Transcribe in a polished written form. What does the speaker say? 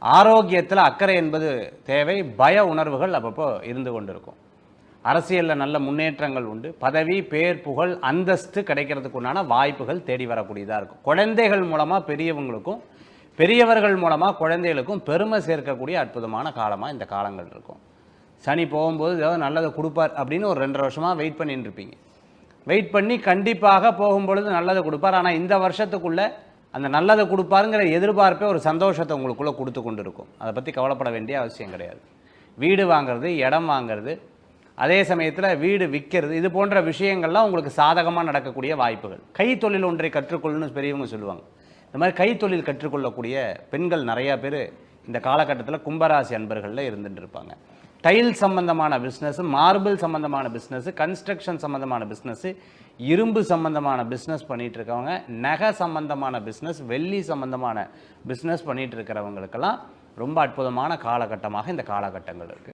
ஆரோக்கியத்தில் அக்கறை என்பது தேவை. பய உணர்வுகள் அப்பப்போ இருந்து கொண்டிருக்கும். அரசியலில் நல்ல முன்னேற்றங்கள் உண்டு. பதவி, பேர், புகழ், அந்தஸ்து கிடைக்கிறதுக்கு உண்டான வாய்ப்புகள் தேடி வரக்கூடியதாக இருக்கும். குழந்தைகள் மூலமாக பெரியவங்களுக்கும், பெரியவர்கள் மூலமாக குழந்தைகளுக்கும் பெருமை சேர்க்கக்கூடிய அற்புதமான காலமாக இந்த காலங்கள் இருக்கும். சனி போகும்போது ஏதாவது நல்லதை கொடுப்பார் அப்படின்னு ஒரு 2.5 வருஷமாக வெயிட் பண்ணிட்டு இருப்பீங்க. வெயிட் பண்ணி கண்டிப்பாக போகும்பொழுது நல்லதை கொடுப்பார். ஆனால் இந்த வருஷத்துக்குள்ளே அந்த நல்லதை கொடுப்பாருங்கிற எதிர்பார்ப்பே ஒரு சந்தோஷத்தை உங்களுக்குள்ளே கொடுத்து கொண்டு இருக்கும். அதை பற்றி கவலைப்பட வேண்டிய அவசியம் கிடையாது. வீடு வாங்கிறது, இடம் வாங்கிறது, அதே சமயத்தில் வீடு விற்கிறது, இது போன்ற விஷயங்கள்லாம் உங்களுக்கு சாதகமாக நடக்கக்கூடிய வாய்ப்புகள். கைத்தொழில் ஒன்றை கற்றுக்கொள்ளணும்னு பெரியவங்க சொல்லுவாங்க. இந்த மாதிரி கைத்தொழில் கற்றுக்கொள்ளக்கூடிய பெண்கள் நிறையா பேர் இந்த காலகட்டத்தில் கும்பராசி அன்பர்களில் இருந்துட்டு இருப்பாங்க. டைல் சம்பந்தமான பிஸ்னஸ், மார்பிள் சம்பந்தமான பிஸ்னஸ், கன்ஸ்ட்ரக்ஷன் சம்பந்தமான பிஸ்னஸ், இரும்பு சம்பந்தமான பிஸ்னஸ் பண்ணிகிட்டு இருக்கவங்க, நகை சம்பந்தமான பிஸ்னஸ், வெள்ளி சம்பந்தமான பிஸ்னஸ் பண்ணிகிட்டு இருக்கிறவங்களுக்கெல்லாம் ரொம்ப அற்புதமான காலகட்டமாக இந்த காலகட்டங்கள் இருக்குது.